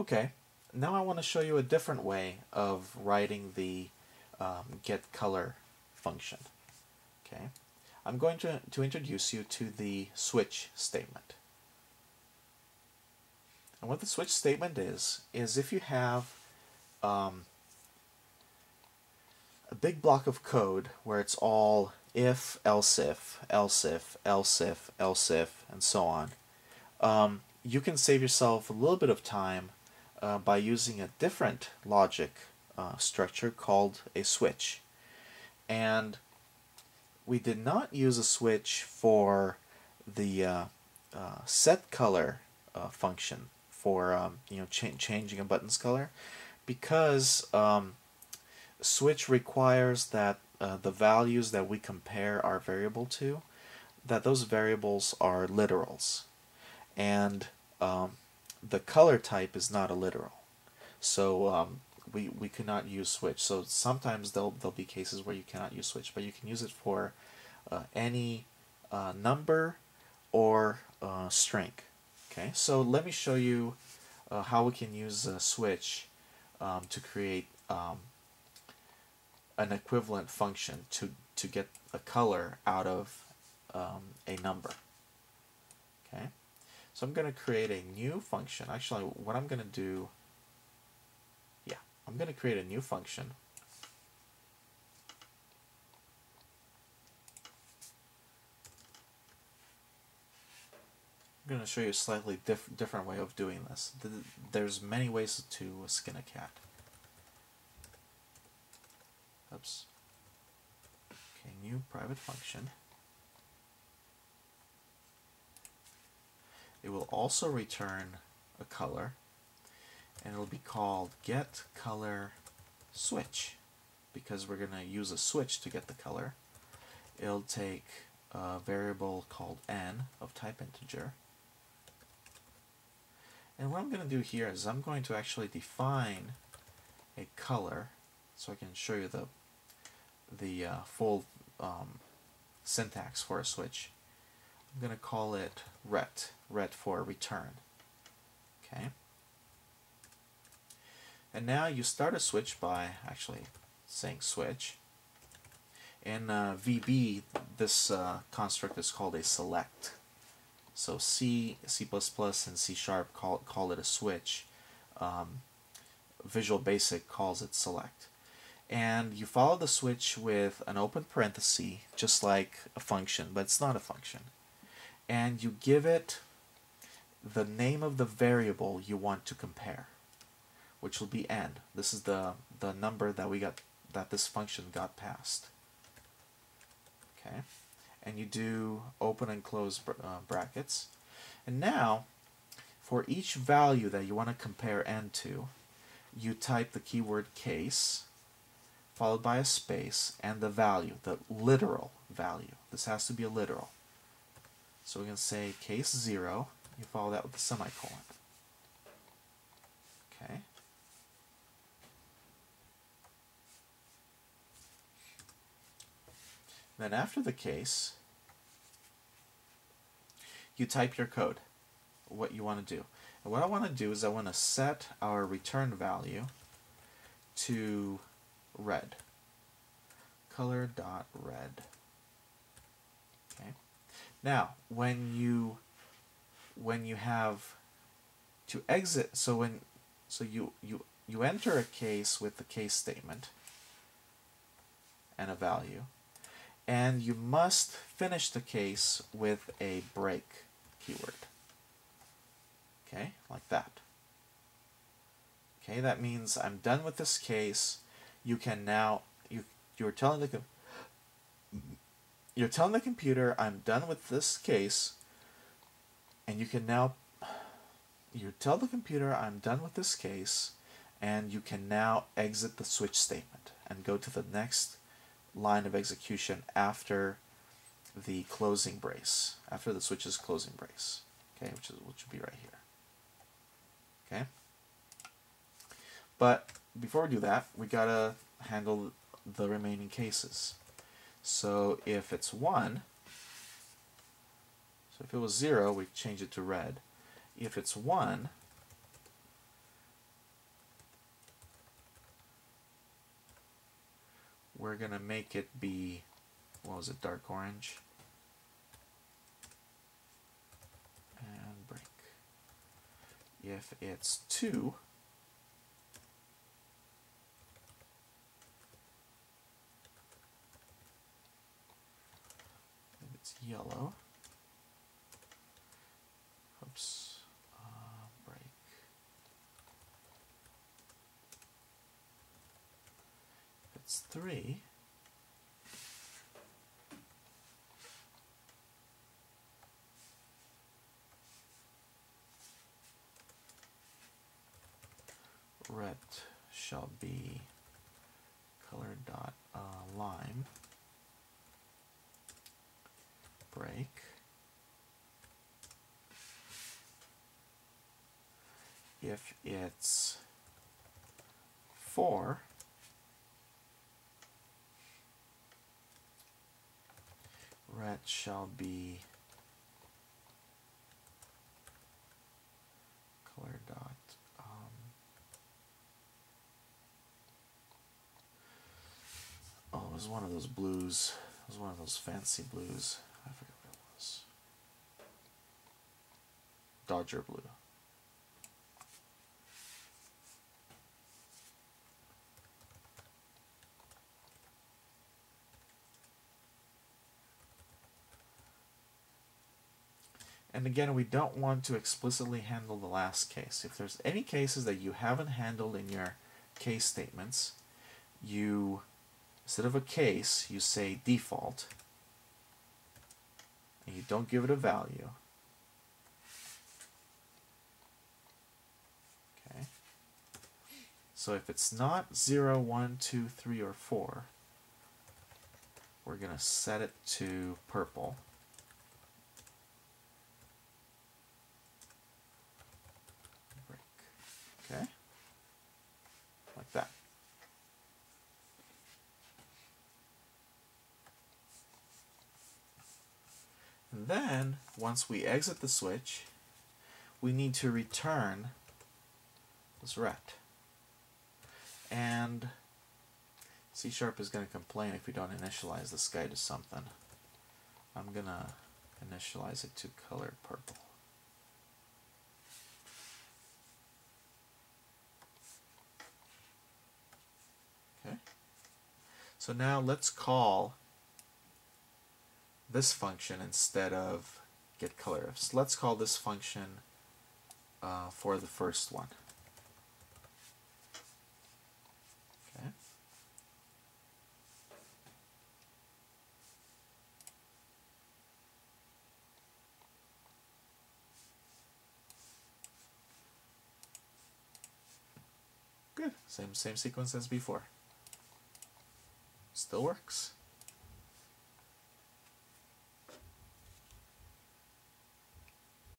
Okay, now I want to show you a different way of writing the get color function. Okay, I'm going to introduce you to the switch statement. And what the switch statement is if you have a big block of code where it's all if, else if, else if, else if, else if, and so on, you can save yourself a little bit of time by using a different logic structure called a switch. And we did not use a switch for the set color function for changing a button's color, because switch requires that the values that we compare our variable to, that those variables are literals, and the color type is not a literal. So we cannot use switch. So sometimes there'll be cases where you cannot use switch, but you can use it for any number or string. Okay, so let me show you how we can use a switch to create an equivalent function to get a color out of a number. Okay, so I'm going to create a new function. Actually, what I'm going to do, I'm going to create a new function. I'm going to show you a slightly different way of doing this. There's many ways to skin a cat. Oops. Okay, new private function. It will also return a color, and it'll be called getColorSwitch, because we're going to use a switch to get the color. It'll take a variable called n of type integer. And what I'm going to do here is I'm going to actually define a color, so I can show you the full syntax for a switch. I'm going to call it ret for return. Okay. And now you start a switch by actually saying switch. In VB, this construct is called a select. So C, C++, and C# call it a switch. Visual Basic calls it select. And you follow the switch with an open parenthesis, just like a function, but it's not a function. And you give it the name of the variable you want to compare, which will be n. This is the number that this function got passed. Okay, and you do open and close brackets. And now, for each value that you want to compare n to, you type the keyword case, followed by a space, and the value, the literal value. This has to be a literal. So we can say case 0, you follow that with a semicolon. Okay. Then after the case, you type your code, what you want to do. And what I want to do is I want to set our return value to red. Color.red. Okay. Now, when you have to exit, so you enter a case with the case statement and a value, and you must finish the case with a break keyword. Okay, like that. Okay, that means I'm done with this case. You can now you're telling the computer I'm done with this case, and you can now tell the computer I'm done with this case, and you can now exit the switch statement and go to the next line of execution after the closing brace, after the switch's closing brace. Okay, which would be right here. Okay. But before we do that, we gotta handle the remaining cases. So if it's 1, so if it was 0, we change it to red. If it's 1, we're going to make it be, what was it, dark orange. And break. If it's 2, if it's yellow, oops, break. If it's 3, ret shall be color dot lime break. If it's 4, ret shall be color dot oh, it was one of those blues. It was one of those fancy blues. I forget what it was. Dodger blue. And again, we don't want to explicitly handle the last case. If there's any cases that you haven't handled in your case statements, you, instead of a case, you say default, and you don't give it a value. Okay. So if it's not 0, 1, 2, 3, or 4, we're going to set it to purple. Okay, like that. And then, once we exit the switch, we need to return this ret. And C# is going to complain if we don't initialize this guy to something. I'm going to initialize it to color purple. Okay. So now let's call this function instead of getColorIf. So let's call this function for the first one. Okay. Good. Same sequence as before. Still works.